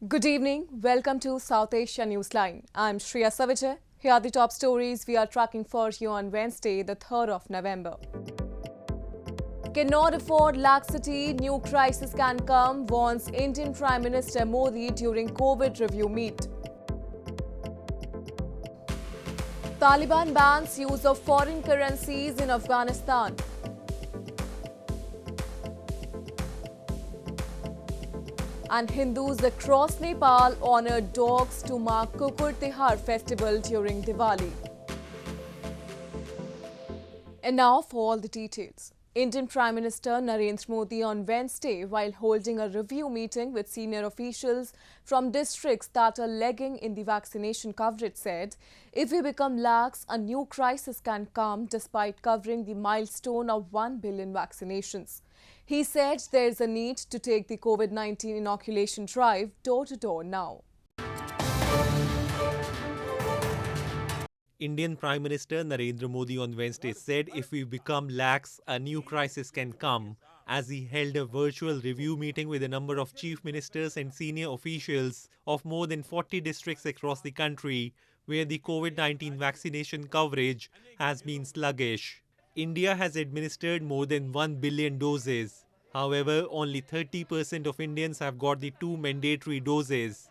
Good evening. Welcome to South Asia Newsline. I'm Shriya Savijay. Here are the top stories we are tracking for you on Wednesday, the 3rd of November. Cannot afford laxity, new crisis can come, warns Indian Prime Minister Modi during Covid review meet. Taliban bans use of foreign currencies in Afghanistan. And Hindus across Nepal honoured dogs to mark Kukur Tihar festival during Diwali. And now for all the details. Indian Prime Minister Narendra Modi on Wednesday, while holding a review meeting with senior officials from districts that are lagging in the vaccination coverage, said, if we become lax, a new crisis can come despite covering the milestone of 1 billion vaccinations. He said there is a need to take the Covid-19 inoculation drive door-to-door now. Indian Prime Minister Narendra Modi on Wednesday said if we become lax, a new crisis can come, as he held a virtual review meeting with a number of chief ministers and senior officials of more than 40 districts across the country where the Covid-19 vaccination coverage has been sluggish. India has administered more than 1 billion doses. However, only 30% of Indians have got the 2 mandatory doses.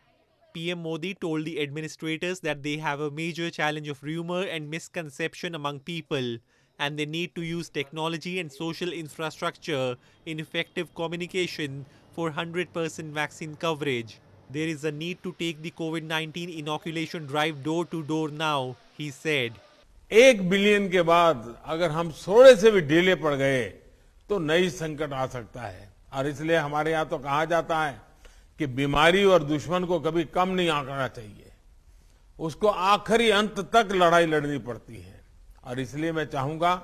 PM Modi told the administrators that they have a major challenge of rumor and misconception among people, and they need to use technology and social infrastructure in effective communication for 100% vaccine coverage. There is a need to take the COVID-19 inoculation drive door to door now, he said. 1 billion के बाद अगर हम थोड़े से भी ढीले पड़ गए तो नई संकट आ सकता है और इसलिए हमारे यहाँ तो कहा जाता है कि बीमारी और दुश्मन को कभी कम नहीं आंकना चाहिए, उसको आखिरी अंत तक लड़ाई लड़नी पड़ती है और इसलिए मैं चाहूंगा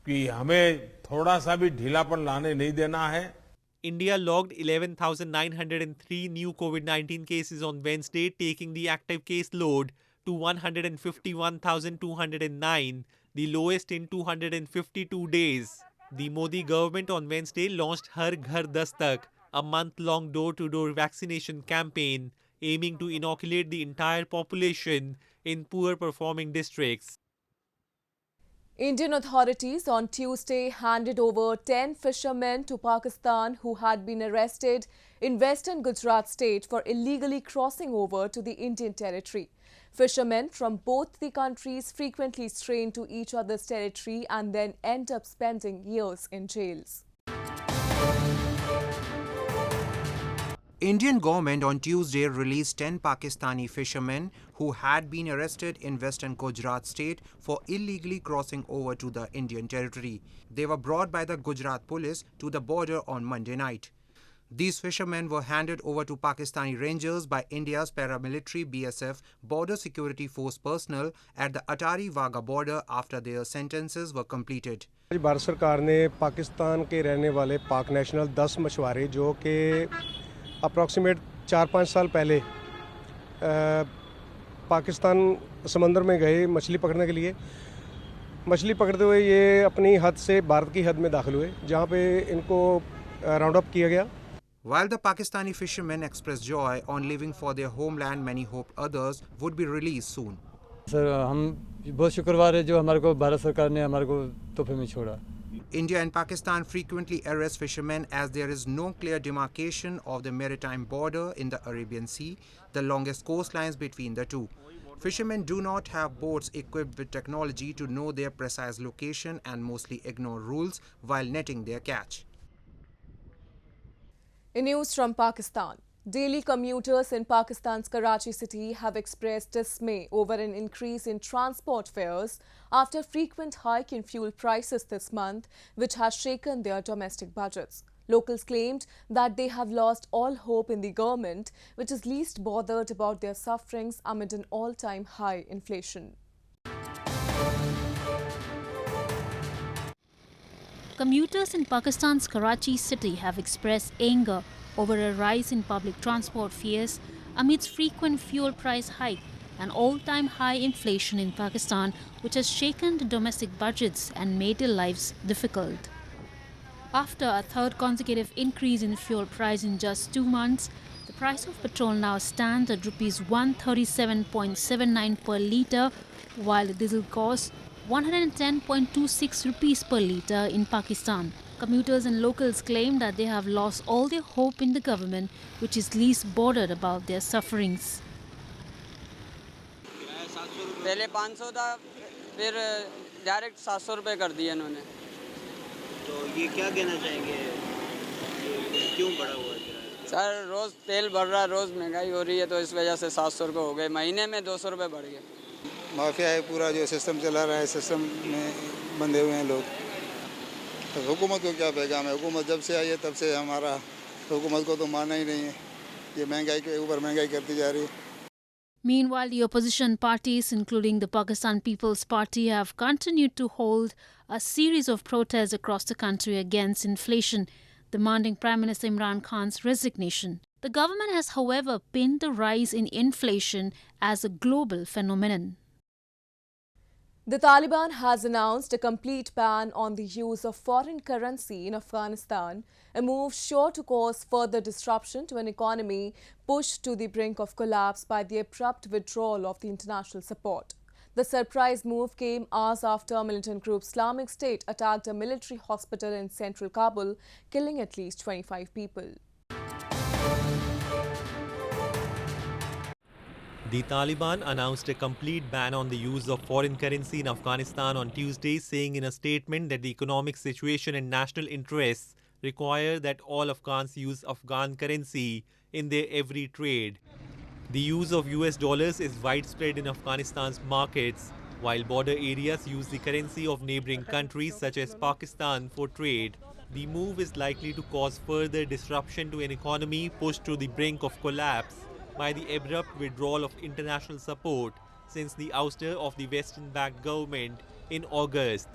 कि हमें थोड़ा सा भी ढीलापन लाने नहीं देना है. India logged 11,903 new COVID-19 cases on Wednesday, taking the active case load to 151,209, the lowest in 252 days. The Modi government on Wednesday launched Har Ghar Dastak, a month-long door-to-door vaccination campaign aiming to inoculate the entire population in poor-performing districts. Indian authorities on Tuesday handed over 10 fishermen to Pakistan who had been arrested in western Gujarat state for illegally crossing over to the Indian territory. Fishermen from both the countries frequently strain to each other's territory and then end up spending years in jails. Indian government on Tuesday released 10 Pakistani fishermen who had been arrested in western Gujarat state for illegally crossing over to the Indian territory. They were brought by the Gujarat police to the border on Monday night. These fishermen were handed over to Pakistani rangers by India's paramilitary BSF border security force personnel at the Atari-Wagah border after their sentences were completed. Bharat सरकार ने पाकिस्तान के रहने वाले पाक national 10 मछुआरे जो कि approximate 4-5 साल पहले पाकिस्तान समंदर में गए मछली पकड़ने के लिए, मछली पकड़ते हुए ये अपनी हद से भारत की हद में दाखिल हुए, जहां पे इनको राउंड अप किया गया. While the Pakistani fishermen expressed joy on leaving for their homeland, many hoped others would be released soon. Sir हम बहुत शुक्रवार है जो हमारे को भारत सरकार ने हमारे को तोहफे में छोड़ा. India and Pakistan frequently arrest fishermen as there is no clear demarcation of the maritime border in the Arabian Sea, the longest coastlines between the two. Fishermen do not have boats equipped with technology to know their precise location and mostly ignore rules while netting their catch. In news from Pakistan, daily commuters in Pakistan's Karachi city have expressed dismay over an increase in transport fares after frequent hike in fuel prices this month, which has shaken their domestic budgets. Locals claimed that they have lost all hope in the government, which is least bothered about their sufferings amid an all-time high inflation. Commuters in Pakistan's Karachi city have expressed anger over a rise in public transport fares amidst frequent fuel price hike and all-time high inflation in Pakistan, which has shaken the domestic budgets and made their lives difficult. After a third consecutive increase in fuel price in just 2 months, The price of petrol now stands at rupees 137.79 per litre, while diesel costs 110.26 rupees per litre in Pakistan. Commuters and locals claim that they have lost all their hope in the government, which is least bothered about their sufferings. पहले 500 था, फिर direct 700 रुपए कर दिए इन्होंने। तो ये क्या कहना चाहेंगे, क्यों बढ़ा हुआ है? सर रोज़ तेल बढ़ रहा है, रोज़ महंगाई हो रही है, तो इस वजह से 700 रुपये हो गए, महीने में 200 रुपये बढ़ गए। माफिया है, पूरा जो सिस्टम चला रहा है, सिस्टम में बंधे हुए हैं लोग। तो हुकूमत को क्या पैगाम है? हुकूमत जब से आई है तब से हमारा हुकूमत को तो माना ही नहीं है, ये महंगाई के ऊपर महंगाई करती जा रही है। Meanwhile, the opposition parties, including the Pakistan People's Party, have continued to hold a series of protests across the country against inflation, demanding Prime Minister Imran Khan's resignation. The government has, however, pinned the rise in inflation as a global phenomenon. The Taliban has announced a complete ban on the use of foreign currency in Afghanistan, a move sure to cause further disruption to an economy pushed to the brink of collapse by the abrupt withdrawal of the international support. The surprise move came hours after militant group Islamic State attacked a military hospital in central Kabul, killing at least 25 people. The Taliban announced a complete ban on the use of foreign currency in Afghanistan on Tuesday, saying in a statement that the economic situation and national interests require that all Afghans use Afghan currency in their every trade. The use of US dollars is widespread in Afghanistan's markets, while border areas use the currency of neighboring countries such as Pakistan for trade. The move is likely to cause further disruption to an economy pushed to the brink of collapse by the abrupt withdrawal of international support since the ouster of the Western-backed government in August.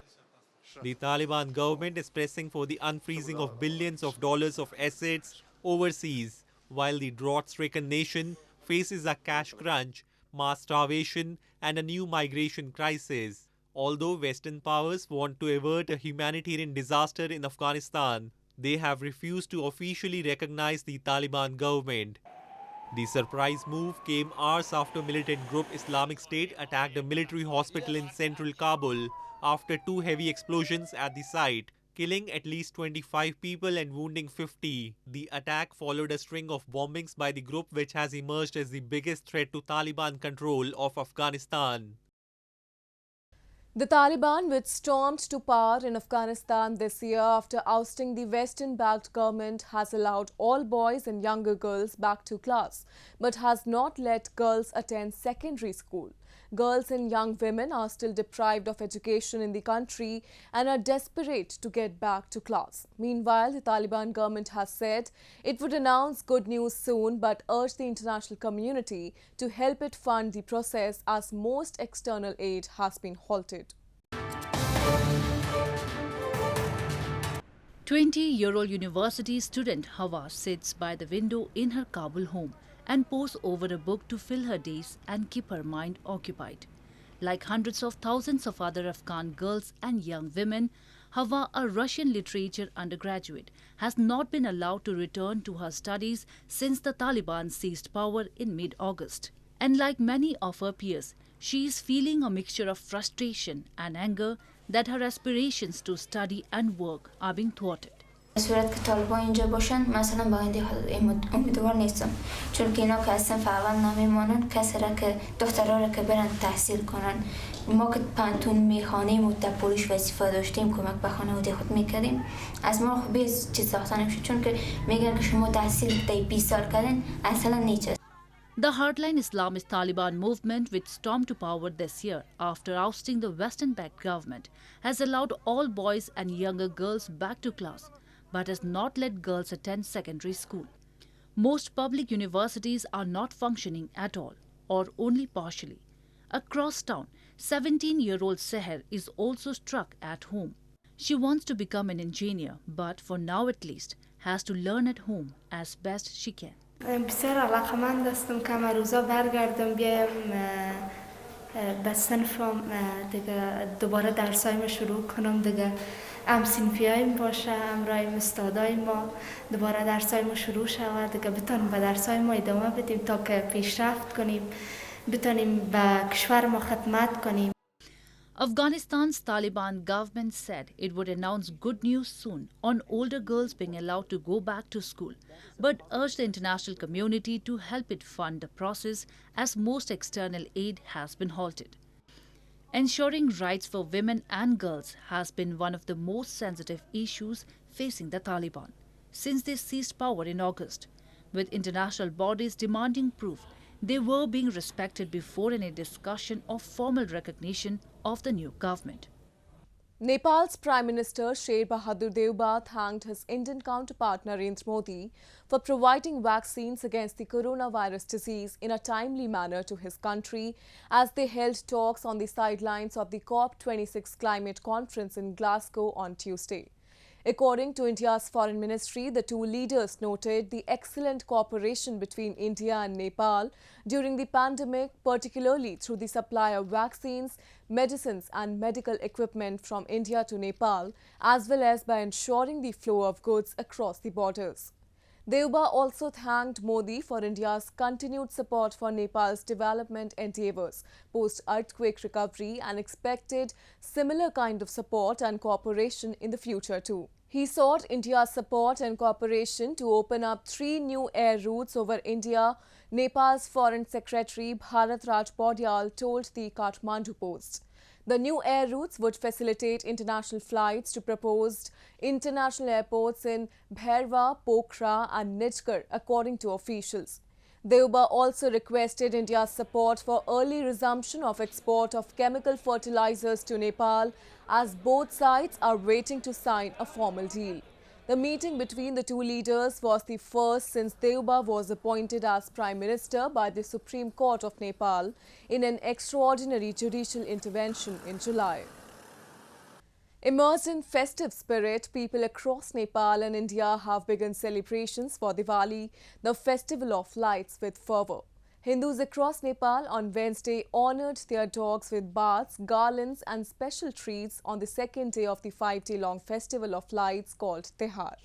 The Taliban government is pressing for the unfreezing of billions of dollars of assets overseas, while the drought-stricken nation faces a cash crunch, mass starvation, and a new migration crisis. Although Western powers want to avert a humanitarian disaster in Afghanistan, they have refused to officially recognize the Taliban government. The surprise move came hours after militant group Islamic State attacked a military hospital in central Kabul after two heavy explosions at the site, killing at least 25 people and wounding 50. The attack followed a string of bombings by the group, which has emerged as the biggest threat to Taliban control of Afghanistan. The Taliban, which stormed to power in Afghanistan this year after ousting the Western-backed government, has allowed all boys and younger girls back to class, but has not let girls attend secondary school. Girls and young women are still deprived of education in the country and are desperate to get back to class. Meanwhile, the Taliban government has said it would announce good news soon, but urged the international community to help it fund the process as most external aid has been halted. 20-year-old university student Hawa sits by the window in her Kabul home and pores over a book to fill her days and keep her mind occupied. Like hundreds of thousands of other Afghan girls and young women, Hawa, a Russian literature undergraduate, has not been allowed to return to her studies since the Taliban seized power in mid-August. And like many of her peers, she is feeling a mixture of frustration and anger that her aspirations to study and work are being thwarted. صورت که طالبان اینجا باشن مثلا با آینده امیدوار نیستم چون که اینا که اصلا فعلا نمیمانن کسی را که دخترها را که برن تحصیل کنن ما که پانتون میخوانیم و در پولیش وظیفه داشتیم کمک به خانواده خود میکردیم از ما خوبی چیز ساخته نمیشه چون که میگن که شما تحصیل تا 20 سال کردین اصلا نیچه. The hardline Islamist Taliban movement, which stormed to power this year after ousting the Western-backed government, has allowed all boys and younger girls back to class, but has not let girls attend secondary school. Most public universities are not functioning at all, or only partially. Across town, 17-year-old Seher is also stuck at home. She wants to become an engineer, but for now at least, has to learn at home as best she can. بسیار علاقمند هستم که من روزا برگردم بیایم به صنفم دیگه دوباره درسایم شروع کنم دیگه هم‌صنفی‌هایم باشه، همراهیم استادای ما، دوباره درسای ما شروع شود که بتونیم به درسای ما ادامه بدیم تا که پیشرفت کنیم، بتونیم به کشور ما خدمت کنیم. Afghanistan's Taliban government said it would announce good news soon on older girls being allowed to go back to school, but urged the international community to help it fund the process as most external aid has been halted. Ensuring rights for women and girls has been one of the most sensitive issues facing the Taliban since they seized power in August, with international bodies demanding proof they were being respected before any discussion of formal recognition of the new government. Nepal's Prime Minister Sher Bahadur Deuba thanked his Indian counterpart Narendra Modi for providing vaccines against the coronavirus disease in a timely manner to his country as they held talks on the sidelines of the COP26 climate conference in Glasgow on Tuesday. According to India's Foreign Ministry, the two leaders noted the excellent cooperation between India and Nepal during the pandemic, particularly through the supply of vaccines, medicines and medical equipment from India to Nepal, as well as by ensuring the flow of goods across the borders. Deuba also thanked Modi for India's continued support for Nepal's development endeavours post-earthquake recovery and expected similar kind of support and cooperation in the future too. He sought India's support and cooperation to open up 3 new air routes over India, Nepal's Foreign Secretary Bharat Raj Paudyal told the Kathmandu Post. The new air routes would facilitate international flights to proposed international airports in Bhairwa, Pokhara and Nijgar, according to officials. Deuba also requested India's support for early resumption of export of chemical fertilizers to Nepal as both sides are waiting to sign a formal deal. The meeting between the two leaders was the first since Deuba was appointed as Prime Minister by the Supreme Court of Nepal in an extraordinary judicial intervention in July. Immersed in festive spirit, people across Nepal and India have begun celebrations for Diwali, the festival of lights, with fervour. Hindus across Nepal on Wednesday honoured their dogs with baths, garlands and special treats on the second day of the 5-day-long festival of lights called Tihar.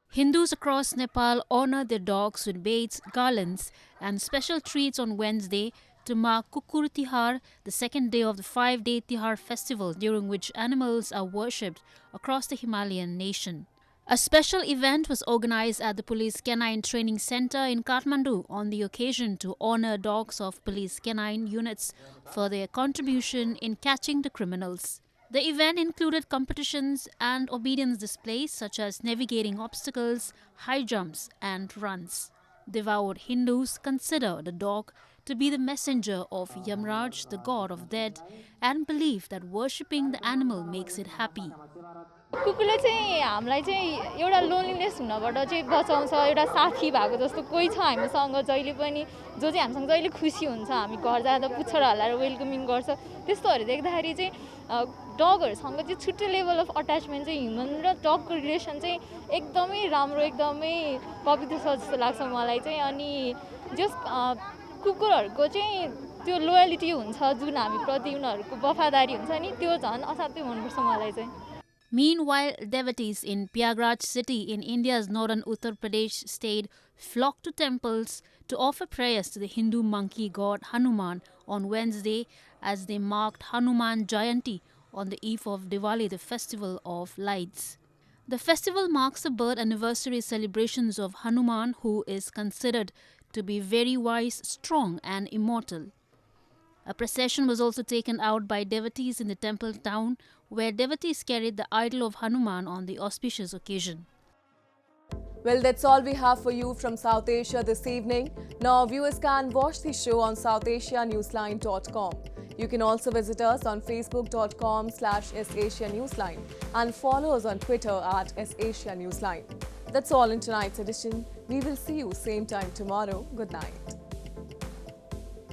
Hindus across Nepal honour their dogs with baths, garlands and special treats on Wednesday to mark Kukur Tihar, the second day of the 5-day Tihar festival, during which animals are worshipped across the Himalayan nation. A special event was organised at the Police Canine Training Centre in Kathmandu on the occasion to honour dogs of police canine units for their contribution in catching the criminals. The event included competitions and obedience displays such as navigating obstacles, high jumps and runs. Devout Hindus consider the dog to be the messenger of Yamraj, the god of death, and believe that worshipping the animal makes it happy. कुकुरले चाहिँ हामीलाई चाहिँ एउटा loneliness हुनबाट चाहिँ बचाउँछ एउटा साथी भएको जस्तो कोही छ हामीसँग जहिले पनि जो चाहिँ हामीसँग जहिले खुसी हुन्छ हामी घर जाँदा पुच्छर हल्लाएर वेलकमिङ गर्छ त्यस्तोहरु देख्दाखेरि चाहिँ डगहरुसँग चाहिँ छुट्टै लेभल अफ अट्याचमेन्ट चाहिँ ह्युमन र डगको रिलेसन चाहिँ एकदमै राम्रो एकदमै पवित्र छ जस्तो लाग्छ मलाई चाहिँ अनि जस कुकुरहरुको चाहिँ त्यो लोयलिटी हुन्छ जुन हामी प्रति उनीहरुको वफादारी हुन्छ नि त्यो झन् असाध्यै मनपर्छ मलाई चाहिँ. Meanwhile, devotees in Prayagraj city in India's northern Uttar Pradesh state flocked to temples to offer prayers to the Hindu monkey god Hanuman on Wednesday as they marked Hanuman Jayanti on the eve of Diwali, the festival of lights. The festival marks the birth anniversary celebrations of Hanuman, who is considered to be very wise, strong and immortal. A procession was also taken out by devotees in the temple town, where devotees carried the idol of Hanuman on the auspicious occasion. Well, that's all we have for you from South Asia this evening. Now, viewers can watch the show on SouthAsiaNewsline.com. You can also visit us on Facebook.com/SAsiaNewsline and follow us on Twitter @SAsiaNewsline. That's all in tonight's edition. We will see you same time tomorrow. Good night.